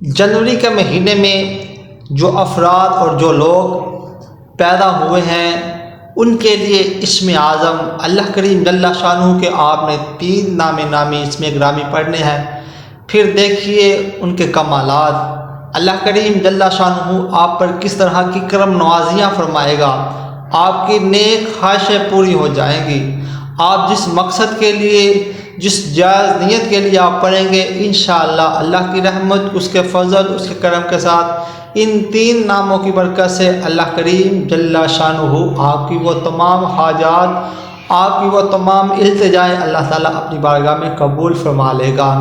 جنوری کے مہینے میں جو افراد اور جو لوگ پیدا ہوئے ہیں ان کے لیے اسم اعظم اللہ کریم جل شانہ کے آپ نے 3 نامی اسم گرامی پڑھنے ہیں۔ پھر دیکھیے ان کے کمالات، اللہ کریم جل شانہ آپ پر کس طرح کی کرم نوازیاں فرمائے گا، آپ کی نیک خواہشیں پوری ہو جائیں گی۔ آپ جس مقصد کے لیے، جس جائز نیت کے لیے آپ پڑھیں گے، انشاءاللہ اللہ کی رحمت، اس کے فضل، اس کے کرم کے ساتھ ان 3 ناموں کی برکت سے اللہ کریم جل شانہ آپ کی وہ تمام حاجات، آپ کی وہ تمام التجائیں اللہ تعالیٰ اپنی بارگاہ میں قبول فرما لے گا۔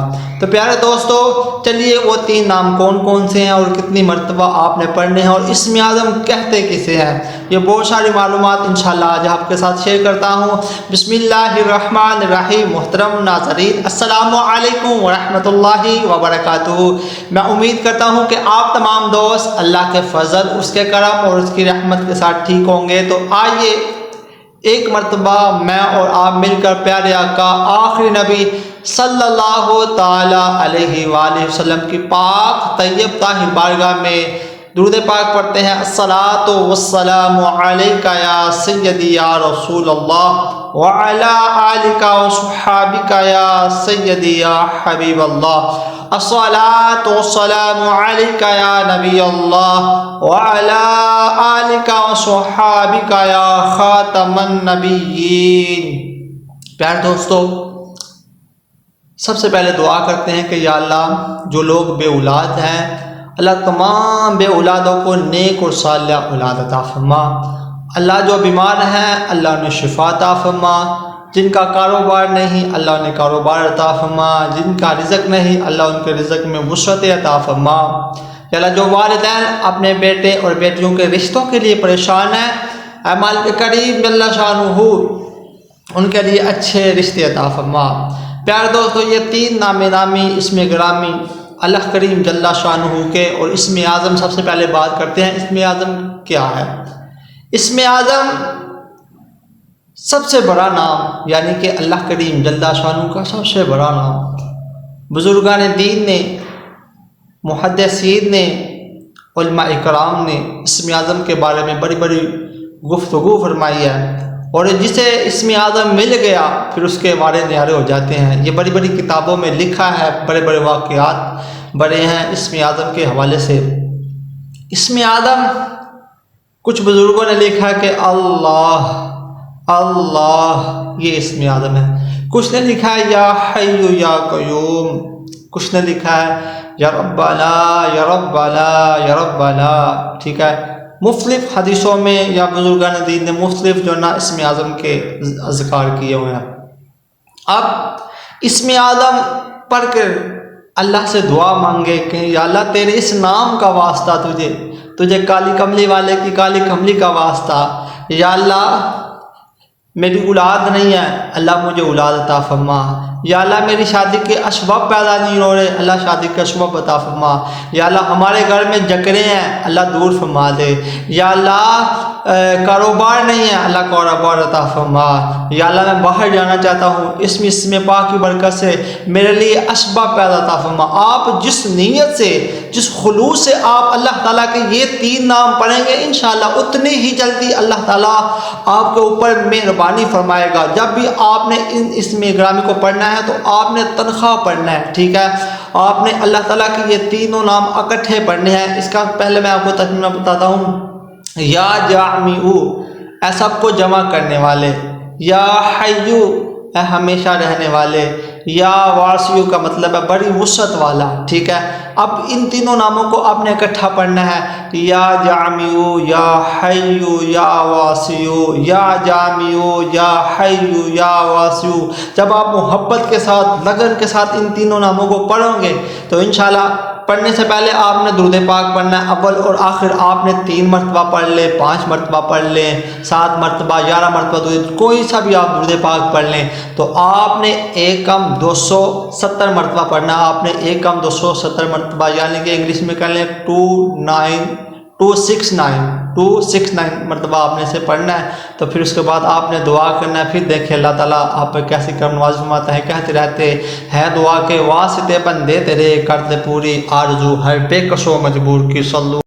تو پیارے دوستو، چلیے وہ 3 نام کون کون سے ہیں اور کتنی مرتبہ آپ نے پڑھنے ہیں اور اسم اعظم کہتے کسے ہیں، یہ بہت ساری معلومات انشاءاللہ آج آپ کے ساتھ شیئر کرتا ہوں۔ بسم اللہ الرحمن الرحیم۔ محترم ناظرین، السلام علیکم ورحمۃ اللہ وبرکاتہ۔ میں امید کرتا ہوں کہ آپ تمام دوست اللہ کے فضل، اس کے کرم اور اس کی رحمت کے ساتھ ٹھیک ہوں گے۔ تو آئیے ایک مرتبہ میں اور آپ مل کر پیارے آقا آخری نبی صلی اللہ تعالی علیہ وآلہ وسلم کی پاک طیب طاہر بارگاہ میں درود پاک پڑھتے ہیں۔ الصلاۃ والسلام علیک یا سیدی یا رسول اللہ وعلی آلک وصحابک یا سیدی یا حبیب اللہ۔ الصلاۃ والسلام علیک یا نبی اللہ وعلی آلک وصحابک یا خاتم النبیین۔ پیارے دوستو، سب سے پہلے دعا کرتے ہیں کہ یا اللہ، جو لوگ بے اولاد ہیں، اللہ تمام بے اولادوں کو نیک اور صالح اولاد عطا فرما۔ اللہ جو بیمار ہیں اللہ انہیں شفا عطا فرما، جن کا کاروبار نہیں اللہ انہیں کاروبار عطا فرما، جن کا رزق نہیں اللہ ان کے رزق میں وسعت عطا فرما۔ یا اللہ، جو والدین اپنے بیٹے اور بیٹیوں کے رشتوں کے لیے پریشان ہیں، اے مالک کریم جل شانہ ان کے لیے اچھے رشتے عطا فرما۔ پیارے دوستو، یہ 3 نامی اسم گرامی اللہ کریم جل شانہ کے اور اسم اعظم، سب سے پہلے بات کرتے ہیں اسم اعظم کیا ہے۔ اسم اعظم سب سے بڑا نام، یعنی کہ اللہ کریم جل شانہ کا سب سے بڑا نام۔ بزرگان دین نے، محدثین نے، علماء اکرام نے اسم اعظم کے بارے میں بڑی بڑی گفتگو فرمائی ہے، اور جسے اسم اعظم مل گیا پھر اس کے بارے نیارے ہو جاتے ہیں۔ یہ بڑی بڑی کتابوں میں لکھا ہے، بڑے بڑے واقعات بڑے ہیں اسم اعظم کے حوالے سے۔ اسم اعظم کچھ بزرگوں نے لکھا کہ اللہ اللہ، یہ اسم اعظم ہے۔ کچھ نے لکھا ہے یا حی یا قیوم، کچھ نے لکھا ہے یا ربنا یا ربنا یا ربنا، ٹھیک ہے۔ مختلف حدیثوں میں یا بزرگان دین نے مختلف جو نا اسم اعظم کے اذکار کیے ہوئے ہیں۔ اب اسم اعظم پڑھ کر اللہ سے دعا مانگے کہ یا اللہ، تیرے اس نام کا واسطہ، تجھے کالی کملی والے کی کالی کملی کا واسطہ، یا اللہ میری اولاد نہیں ہے، اللہ مجھے اولاد عطا فرما۔ یا اللہ، میری شادی کے اسباب پیدا نہیں ہو رہے، اللہ شادی کے اسباب عطا فرما۔ یا اللہ، ہمارے گھر میں جکڑے ہیں، اللہ دور فرما دے۔ یا اللہ، کاروبار نہیں ہے، اللہ کاروبار عطا فرما۔ یا اللہ، میں باہر جانا چاہتا ہوں، اسم پاک کی برکت سے میرے لیے اسباب پیدا عطا فرما۔ آپ جس نیت سے، جس خلوص سے آپ اللہ تعالیٰ کے یہ 3 نام پڑھیں گے، انشاءاللہ اتنی ہی جلدی اللہ تعالیٰ آپ کے اوپر مہربانی فرمائے گا۔ جب بھی آپ نے ان اسم گرامی کو پڑھنا ہے تو آپ نے تنخواہ پڑھنا ہے، ٹھیک ہے۔ آپ نے اللہ تعالیٰ کے یہ 3 نام اکٹھے پڑھنے ہیں۔ اس کا پہلے میں آپ کو ترجمہ بتاتا ہوں۔ یا جامعو، اے سب کو جمع کرنے والے، یا حیو، اے ہمیشہ رہنے والے، یا واسیو کا مطلب ہے بڑی وسعت والا، ٹھیک ہے۔ اب ان 3 ناموں کو آپ نے اکٹھا پڑھنا ہے، یا جامعو، یا حیو، یا واسیو، یا جامعو، یا حیو، یا واسیو۔ جب آپ محبت کے ساتھ، لگن کے ساتھ ان 3 ناموں کو پڑھیں گے تو انشاءاللہ پڑھنے سے پہلے آپ نے درود پاک پڑھنا ہے، اول اور آخر آپ نے 3 مرتبہ پڑھ لیں، 5 مرتبہ پڑھ لیں، 7 مرتبہ، 11 مرتبہ، کوئی سا بھی آپ درود پاک پڑھ لیں تو آپ نے 1 کم 270 مرتبہ پڑھنا۔ آپ نے 1 کم 270 مرتبہ، یعنی کہ انگلش میں کر لیں 269 مرتبہ آپ نے اسے پڑھنا ہے. تو پھر اس کے بعد آپ نے دعا کرنا ہے. پھر دیکھیں اللہ تعالیٰ آپ پہ کیسی کرم نواز فرماتا ہے. کہتے رہتے ہے دعا کے واسطے بندے تیرے، کرتے پوری آرزو ہر بے کس و مجبور کی. صلو